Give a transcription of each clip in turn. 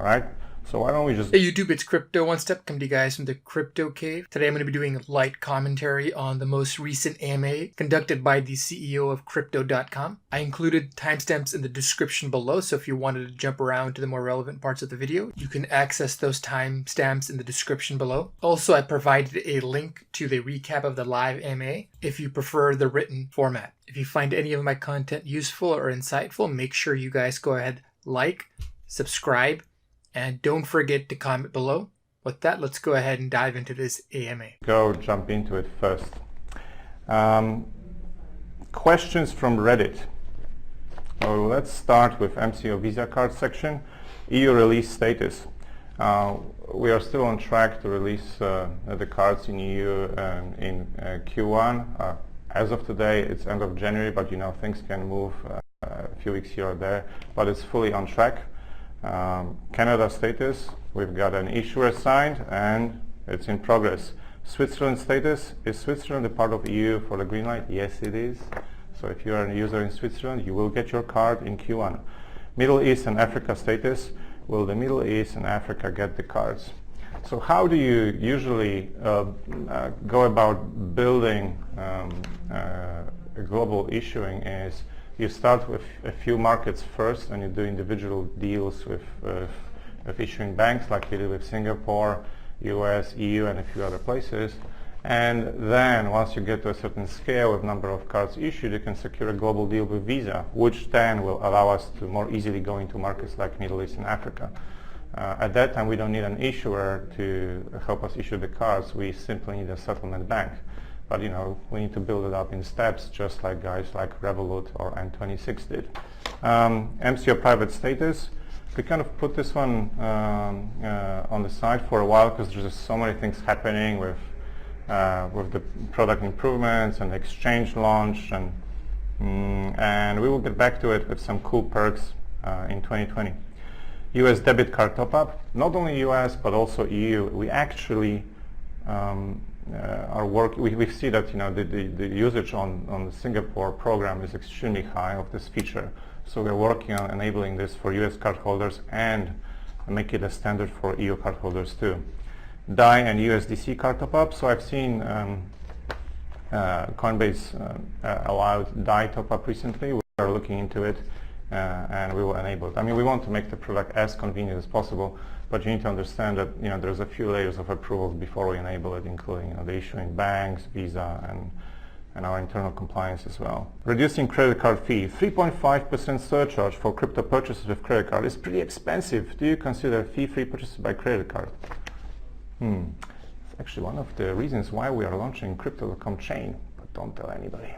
right? So why don't we just... Hey YouTube, it's Crypto One Step, coming to you guys from the Crypto Cave. Today I'm going to be doing a light commentary on the most recent AMA conducted by the CEO of Crypto.com. I included timestamps in the description below, so if you wanted to jump around to the more relevant parts of the video, you can access those timestamps in the description below. Also, I provided a link to the recap of the live AMA if you prefer the written format. If you find any of my content useful or insightful, make sure you guys go ahead, like, subscribe, and don't forget to comment below. With that, let's go ahead and dive into this AMA. Jump into it first. Questions from Reddit. Oh, let's start with MCO Visa card section. EU release status. We are still on track to release the cards in EU in Q1. As of today, it's end of January, but you know things can move a few weeks here or there, but it's fully on track. Canada status, we've got an issuer signed and it's in progress. Switzerland status, is Switzerland a part of EU for the green light? Yes, it is. So if you're a user in Switzerland, you will get your card in Q1. Middle East and Africa status, will the Middle East and Africa get the cards? So how do you usually go about building a global issuing is you start with a few markets first and you do individual deals with issuing banks like we did with Singapore, US, EU and a few other places. And then once you get to a certain scale of number of cards issued, you can secure a global deal with Visa, which then will allow us to more easily go into markets like Middle East and Africa. At that time, we don't need an issuer to help us issue the cards. We simply need a settlement bank. But you know, we need to build it up in steps, just like guys like Revolut or N26 did. MCO Private Status. We kind of put this one on the side for a while because there's just so many things happening with the product improvements and exchange launch, and we will get back to it with some cool perks in 2020. US Debit Card Top Up. Not only US but also EU. We actually we see that the usage on the Singapore program is extremely high of this feature. So we're working on enabling this for US cardholders and make it a standard for EU cardholders too. Dai and USDC Card Top Up. So I've seen Coinbase allowed Dai Top Up recently. We are looking into it and we will enable it. I mean, we want to make the product as convenient as possible, but you need to understand that there's a few layers of approvals before we enable it, including the issuing banks, Visa, and our internal compliance as well. Reducing credit card fee. 3.5% surcharge for crypto purchases with credit card is pretty expensive. Do you consider fee-free purchases by credit card? It's actually one of the reasons why we are launching Crypto.com chain, but don't tell anybody.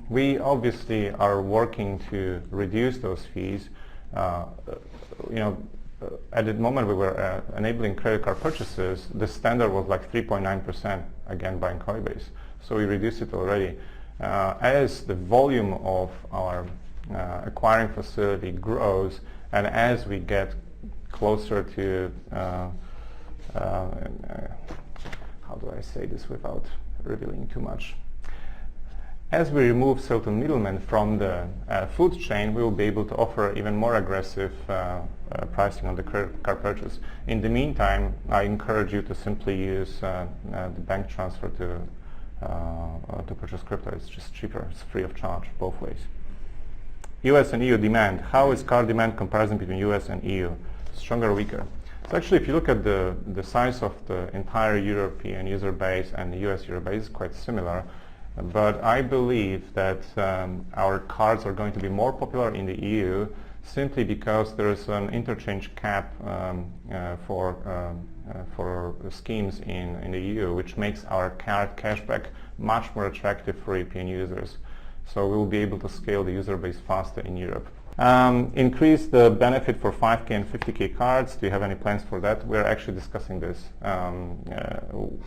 We obviously are working to reduce those fees. At the moment we were enabling credit card purchases, the standard was like 3.9%, again by Coinbase. So we reduced it already. As the volume of our acquiring facility grows, and as we get closer to, how do I say this without revealing too much? As we remove certain middlemen from the food chain, we will be able to offer even more aggressive pricing on the credit card purchase. In the meantime, I encourage you to simply use the bank transfer to purchase crypto. It's just cheaper. It's free of charge both ways. US and EU demand. How is card demand comparison between US and EU? Stronger or weaker? So actually, if you look at the size of the entire European user base and the US user base, it's quite similar. But I believe that our cards are going to be more popular in the EU simply because there is an interchange cap for schemes in the EU, which makes our card cashback much more attractive for European users. So we will be able to scale the user base faster in Europe. Increase the benefit for 5K and 50K cards. Do you have any plans for that? We're actually discussing this.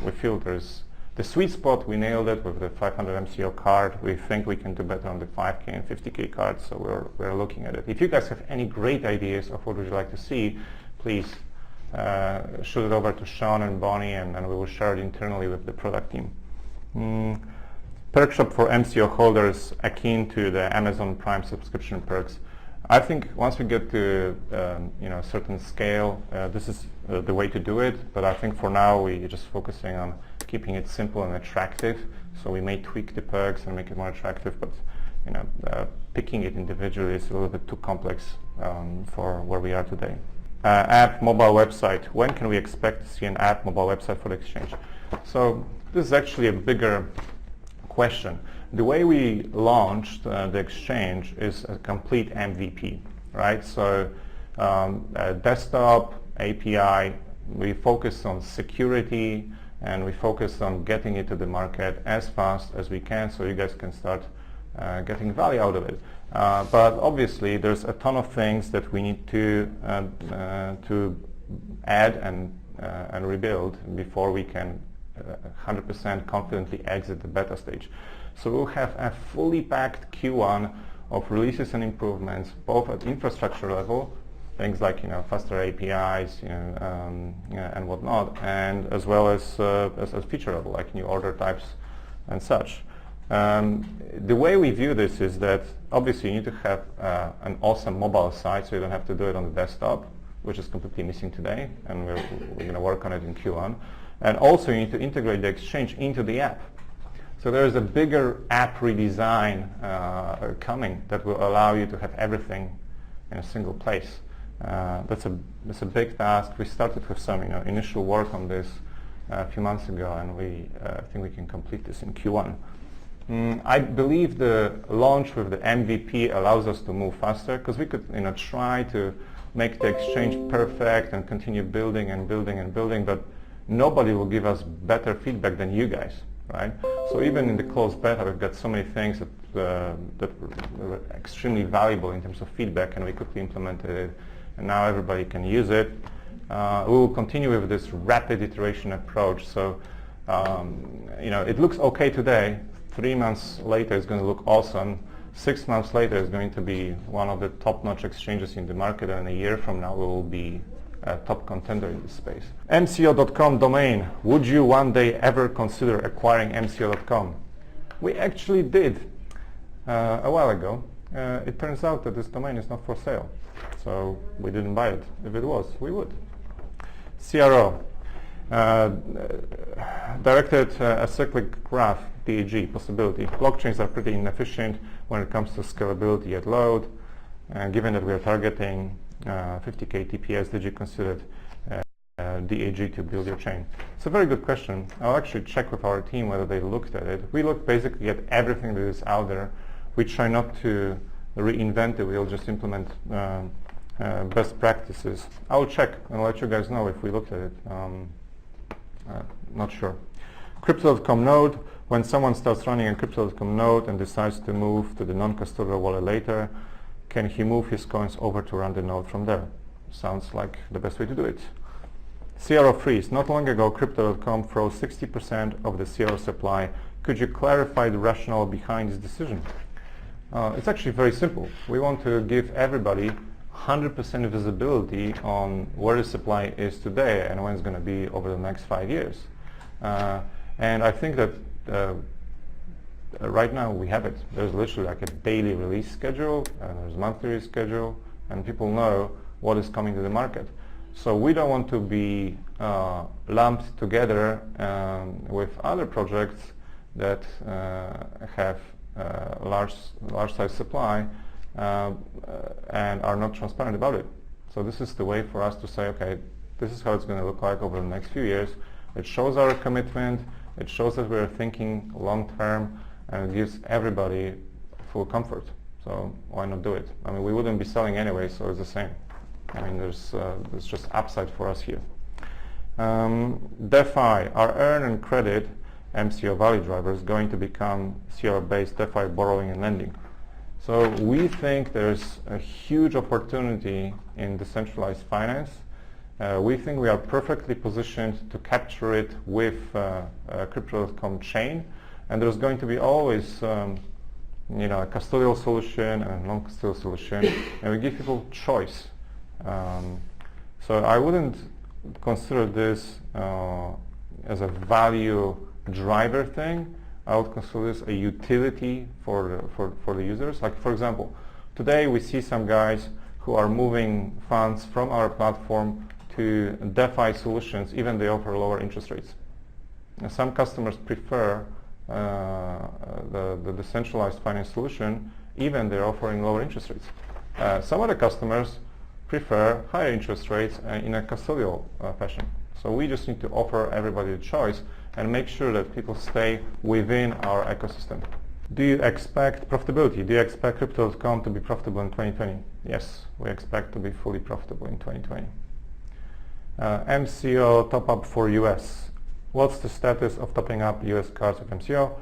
We feel there's the sweet spot. We nailed it with the 500 MCO card. We think we can do better on the 5K and 50K cards, so we're looking at it. If you guys have any great ideas of what would you like to see, please shoot it over to Sean and Bonnie, and we will share it internally with the product team. Perk shop for MCO holders akin to the Amazon Prime subscription perks. I think once we get to a certain scale, this is the way to do it. But I think for now we're just focusing on keeping it simple and attractive. So we may tweak the perks and make it more attractive, but picking it individually is a little bit too complex for where we are today. App, mobile website. When can we expect to see an app, mobile website for the exchange? So this is actually a bigger question. The way we launched the exchange is a complete MVP, right? So desktop, API, we focus on security, and we focus on getting it to the market as fast as we can so you guys can start getting value out of it. But obviously there's a ton of things that we need to add and rebuild before we can 100% confidently exit the beta stage. So we'll have a fully packed Q1 of releases and improvements, both at infrastructure level, things like faster APIs and whatnot, and as well as feature level, like new order types and such. The way we view this is that obviously you need to have an awesome mobile site, so you don't have to do it on the desktop, which is completely missing today, and we're going to work on it in Q1. And also you need to integrate the exchange into the app. So there is a bigger app redesign coming that will allow you to have everything in a single place. That's a big task. We started with some initial work on this a few months ago, and we think we can complete this in Q1. I believe the launch with the MVP allows us to move faster, because we could try to make the exchange perfect and continue building and building and building, but nobody will give us better feedback than you guys, right? So even in the closed beta, we've got so many things that were extremely valuable in terms of feedback, and we quickly implemented it, and now everybody can use it. We will continue with this rapid iteration approach. So it looks okay today. 3 months later, it's going to look awesome. 6 months later, it's going to be one of the top-notch exchanges in the market, and a year from now, we will be a top contender in this space. MCO.com domain. Would you one day ever consider acquiring MCO.com? We actually did a while ago. It turns out that this domain is not for sale, so we didn't buy it. If it was, we would. CRO. Directed acyclic graph, DEG, possibility. Blockchains are pretty inefficient when it comes to scalability at load. Given that we are targeting 50k TPS, did you consider DEG to build your chain? It's a very good question. I'll actually check with our team whether they looked at it. We look basically at everything that is out there. We try not to reinvent the wheel, just implement best practices. I'll check and let you guys know if we looked at it. Not sure. Crypto.com node. When someone starts running a Crypto.com node and decides to move to the non-custodial wallet later, can he move his coins over to run the node from there? Sounds like the best way to do it. CRO freeze. Not long ago, Crypto.com froze 60% of the CRO supply. Could you clarify the rationale behind this decision? It's actually very simple. We want to give everybody 100% visibility on where the supply is today and when it's going to be over the next 5 years. And I think that right now we have it. There's literally like a daily release schedule, and there's monthly release schedule, and people know what is coming to the market. So we don't want to be lumped together with other projects that have large size supply and are not transparent about it. So this is the way for us to say, okay, this is how it's going to look like over the next few years. It shows our commitment, it shows that we're thinking long term, and it gives everybody full comfort. So why not do it? I mean, we wouldn't be selling anyway, so it's the same. I mean, there's just upside for us here. DEFI, are earn and credit MCO value drivers going to become CRO-based DEFI borrowing and lending? So we think there's a huge opportunity in decentralized finance. We think we are perfectly positioned to capture it with Crypto.com chain, and there's going to be always a custodial solution and a non-custodial solution, and we give people choice. So I wouldn't consider this as a value driver thing. I would consider this a utility for the users. Like, for example, Today we see some guys who are moving funds from our platform to DEFI solutions, even they offer lower interest rates. Now, some customers prefer the decentralized finance solution, even they're offering lower interest rates. Some other customers prefer higher interest rates in a custodial fashion. So we just need to offer everybody a choice and make sure that people stay within our ecosystem. Do you expect profitability? Do you expect Crypto.com to be profitable in 2020? Yes, we expect to be fully profitable in 2020. MCO Top Up for US. What's the status of topping up US cards with MCO?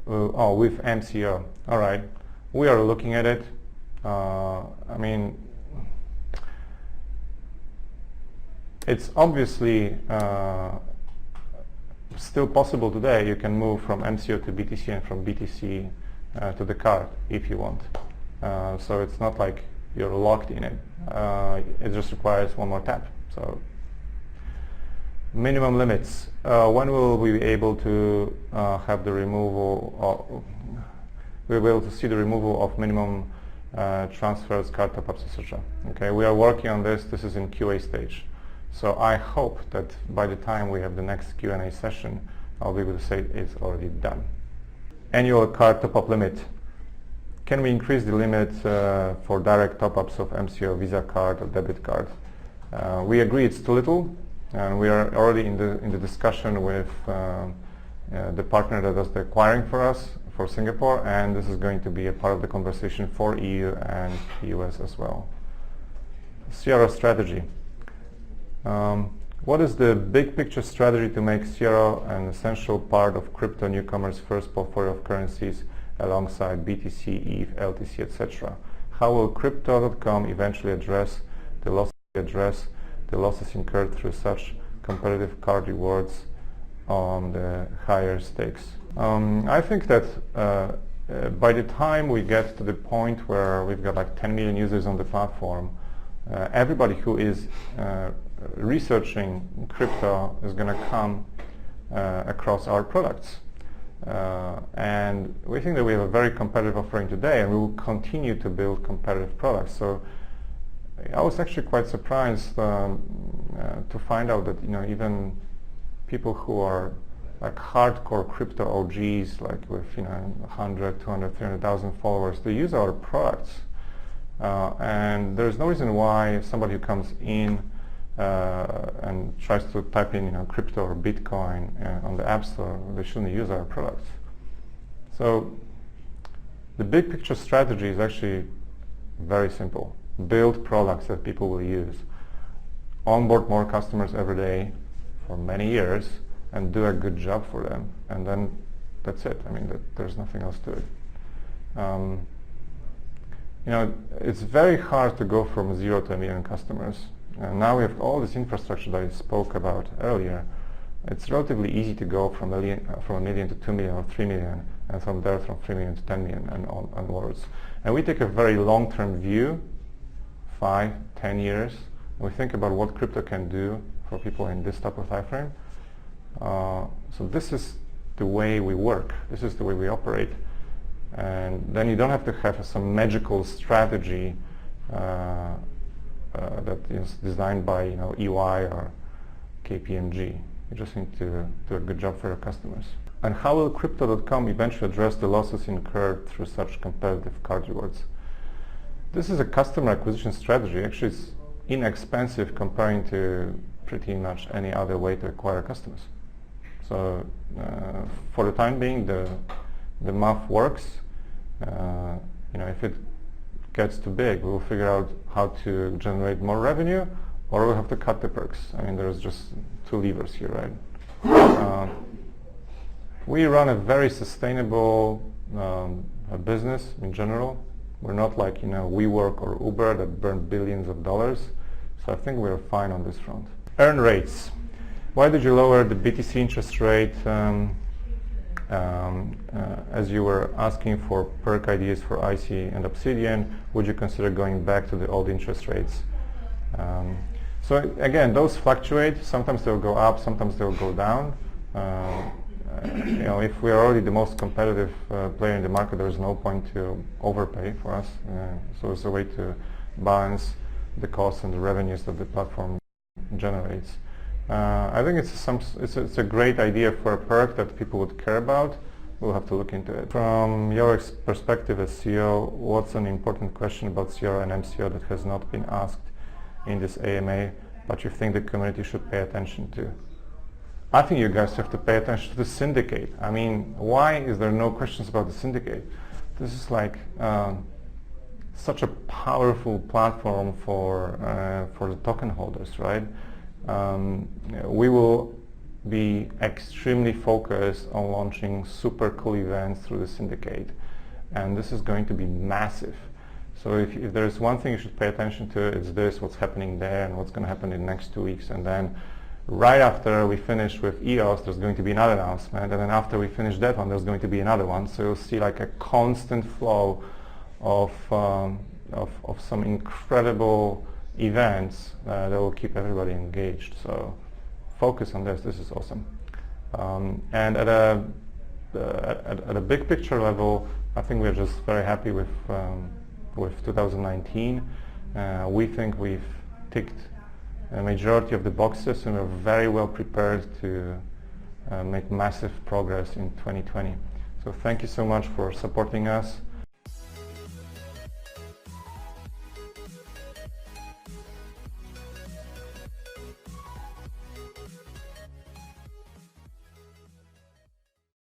With MCO. All right, we are looking at it. I mean, it's obviously still possible today. You can move from MCO to BTC and from BTC to the card if you want. So it's not like you're locked in it. It just requires one more tap. So minimum limits. When will we be able to have the removal? We'll be able to see the removal of minimum transfers, card top-ups, etc. Okay, we are working on this. This is in QA stage. So I hope that by the time we have the next Q&A session, I'll be able to say it's already done. Annual card top-up limit. Can we increase the limit for direct top-ups of MCO Visa card or debit card? We agree it's too little, and we are already in the discussion with the partner that does the acquiring for us for Singapore, and this is going to be a part of the conversation for EU and US as well. CRO strategy. What is the big picture strategy to make CRO an essential part of crypto newcomers' first portfolio of currencies alongside BTC, ETH, LTC, etc.? How will Crypto.com eventually address the losses incurred through such competitive card rewards on the higher stakes? I think that by the time we get to the point where we've got like 10 million users on the platform, everybody who is researching crypto is going to come across our products. And we think that we have a very competitive offering today, and we will continue to build competitive products. So I was actually quite surprised to find out that even people who are like hardcore crypto OGs, like with 100, 200, 300,000 followers, they use our products. And there's no reason why somebody who comes in and tries to type in crypto or Bitcoin on the App Store, they shouldn't use our products. So the big picture strategy is actually very simple. Build products that people will use. Onboard more customers every day for many years and do a good job for them. And then that's it. I mean, there's nothing else to it. It's very hard to go from 0 to 1 million customers. And now we have all this infrastructure that I spoke about earlier. It's relatively easy to go from a million to 2 million or 3 million, and from there from 3 million to 10 million and onwards. And we take a very long-term view, 5, 10 years. We think about what crypto can do for people in this type of time frame. So this is the way we work. This is the way we operate. And then you don't have to have some magical strategy that is designed by EY or KPMG. You just need to do a good job for your customers. And how will Crypto.com eventually address the losses incurred through such competitive card rewards? This is a customer acquisition strategy. Actually, it's inexpensive comparing to pretty much any other way to acquire customers. So for the time being, the math works. If it gets too big, we'll figure out how to generate more revenue, or we'll have to cut the perks. I mean, there's just two levers here, right? We run a very sustainable business in general. We're not like WeWork or Uber that burn billions of dollars. So I think we're fine on this front. Earn rates. Why did you lower the BTC interest rate? As you were asking for perk ideas for IC and Obsidian, would you consider going back to the old interest rates? So again, those fluctuate. Sometimes they'll go up, sometimes they'll go down. if we are already the most competitive player in the market, there is no point to overpay for us. So it's a way to balance the costs and the revenues that the platform generates. I think it's a great idea for a perk that people would care about. We'll have to look into it. From your perspective as CEO, what's an important question about CRO and MCO that has not been asked in this AMA, but you think the community should pay attention to? I think you guys have to pay attention to the syndicate. I mean, why is there no questions about the syndicate? This is like such a powerful platform for the token holders, right? We will be extremely focused on launching super cool events through the syndicate, and this is going to be massive. So if there's one thing you should pay attention to, it's this, what's happening there and what's going to happen in the next 2 weeks. And then right after we finish with EOS, there's going to be another announcement, and then after we finish that one, there's going to be another one. So you'll see like a constant flow of some incredible events that will keep everybody engaged. So focus on this. This is awesome. And at a big picture level, I think we're just very happy with 2019. We think we've ticked a majority of the boxes, and we're very well prepared to make massive progress in 2020. So thank you so much for supporting us.